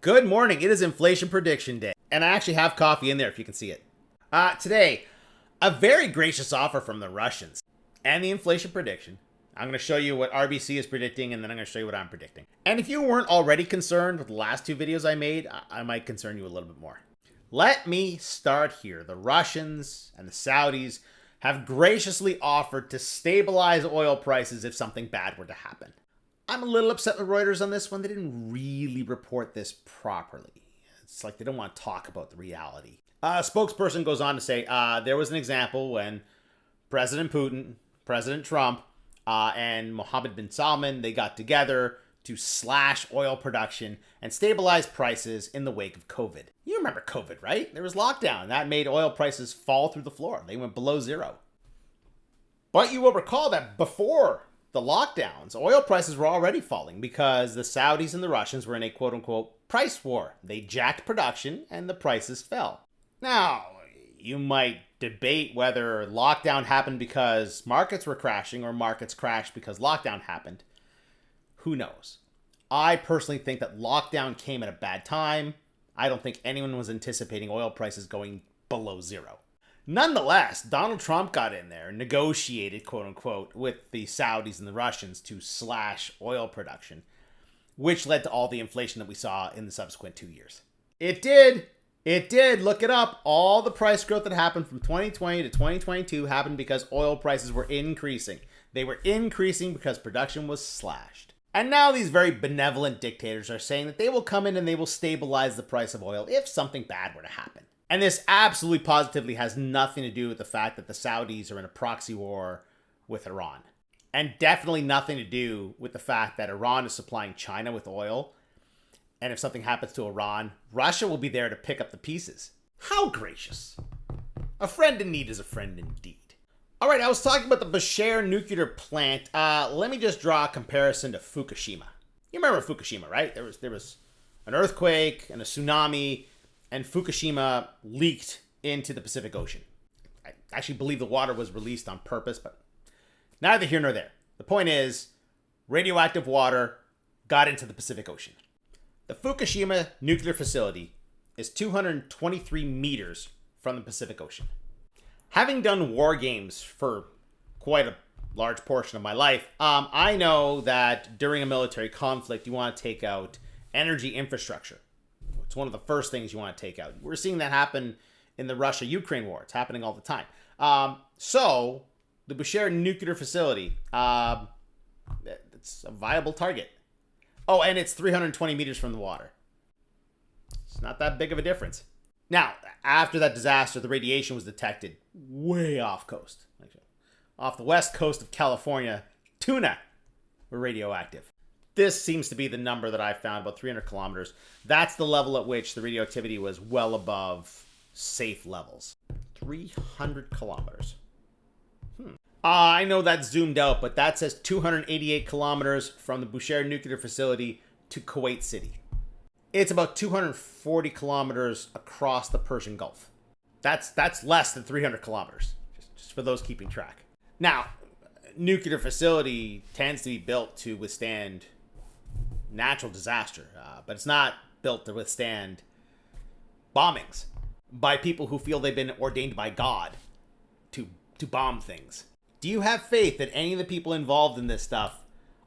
Good morning. It is inflation prediction day, and I actually have coffee in there if you can see it. Today, a very gracious offer from the Russians and the inflation prediction. I'm going to show you what RBC is predicting, and then I'm going to show you what I'm predicting. And if you weren't already concerned with the last two videos I made, I might concern you a little bit more. Let me start here. The Russians and the Saudis have graciously offered to stabilize oil prices if something bad were to happen. I'm a little upset with Reuters on this one. They didn't really report this properly. It's like they don't want to talk about the reality. A spokesperson goes on to say there was an example when President Putin, President Trump, and Mohammed bin Salman, they got together to slash oil production and stabilize prices in the wake of COVID. You remember COVID, right? There was lockdown. That made oil prices fall through the floor. They went below zero. But you will recall that before the lockdowns, oil prices were already falling because the Saudis and the Russians were in a quote-unquote price war. They jacked production and the prices fell. Now, you might debate whether lockdown happened because markets were crashing or markets crashed because lockdown happened. Who knows? I personally think that lockdown came at a bad time. I don't think anyone was anticipating oil prices going below zero. Nonetheless, Donald Trump got in there and negotiated, quote unquote, with the Saudis and the Russians to slash oil production, which led to all the inflation that we saw in the subsequent 2 years. It did. Look it up. All the price growth that happened from 2020 to 2022 happened because oil prices were increasing. They were increasing because production was slashed. And now these very benevolent dictators are saying that they will come in and they will stabilize the price of oil if something bad were to happen. And this absolutely positively has nothing to do with the fact that the Saudis are in a proxy war with Iran. And definitely nothing to do with the fact that Iran is supplying China with oil. And if something happens to Iran, Russia will be there to pick up the pieces. How gracious. A friend in need is a friend indeed. All right, I was talking about the Bushehr nuclear plant. Let me just draw a comparison to Fukushima. You remember Fukushima, right? There was an earthquake and a tsunami, and Fukushima leaked into the Pacific Ocean. I actually believe the water was released on purpose, but neither here nor there. The point is, radioactive water got into the Pacific Ocean. The Fukushima nuclear facility is 223 meters from the Pacific Ocean. Having done war games for quite a large portion of my life, I know that during a military conflict, you want to take out energy infrastructure. It's one of the first things you want to take out. We're seeing that happen in the Russia-Ukraine war. It's happening all the time. So the Bushehr nuclear facility, it's a viable target. Oh, and it's 320 meters from the water. It's not that big of a difference. Now, after that disaster, the radiation was detected way off coast. Off the west coast of California, tuna were radioactive. This seems to be the number that I found, about 300 kilometers. That's the level at which the radioactivity was well above safe levels. 300 kilometers. I know that's zoomed out, but that says 288 kilometers from the Bushehr nuclear facility to Kuwait City. It's about 240 kilometers across the Persian Gulf. That's less than 300 kilometers, just for those keeping track. Now, nuclear facility tends to be built to withstand natural disaster, but it's not built to withstand bombings by people who feel they've been ordained by God to bomb things. Do you have faith that any of the people involved in this stuff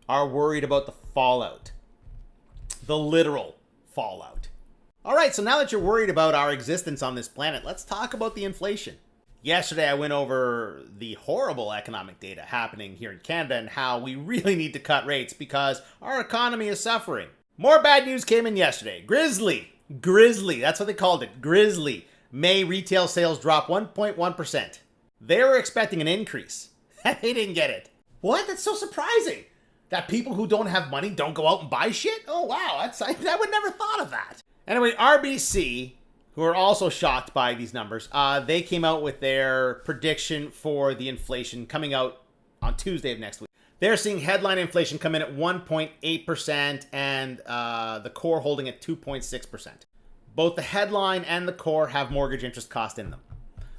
are worried about the fallout? The literal fallout. All right, so now that you're worried about our existence on this planet, let's talk about the inflation. Yesterday, I went over the horrible economic data happening here in Canada and how we really need to cut rates because our economy is suffering. More bad news came in yesterday. Grizzly, that's what they called it, Grizzly. May retail sales drop 1.1%. They were expecting an increase. They didn't get it. What? That's so surprising. That people who don't have money don't go out and buy shit? Oh, wow. I would never thought of that. Anyway, RBC, who are also shocked by these numbers, they came out with their prediction for the inflation coming out on Tuesday of next week. They're seeing headline inflation come in at 1.8% and the core holding at 2.6%. Both the headline and the core have mortgage interest cost in them.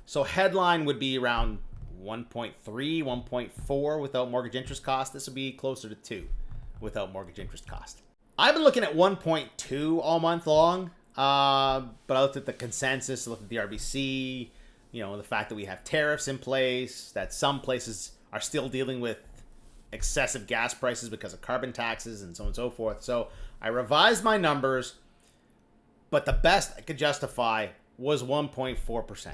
So headline would be around 1.3, 1.4 without mortgage interest cost. This would be closer to 2 without mortgage interest cost. I've been looking at 1.2 all month long, but I looked at the consensus, looked at the RBC, the fact that we have tariffs in place, that some places are still dealing with excessive gas prices because of carbon taxes and so on and so forth. So I revised my numbers, but the best I could justify was 1.4%.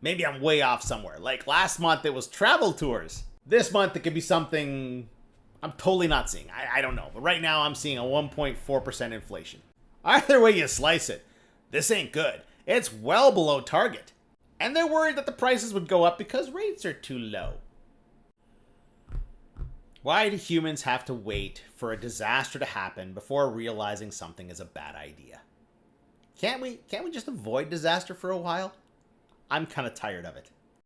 Maybe I'm way off somewhere. Like last month it was travel tours. This month it could be something I'm totally not seeing. I don't know. But right now I'm seeing a 1.4% inflation. Either way you slice it, this ain't good. It's well below target. And they're worried that the prices would go up because rates are too low. Why do humans have to wait for a disaster to happen before realizing something is a bad idea? Can't we just avoid disaster for a while? I'm kind of tired of it.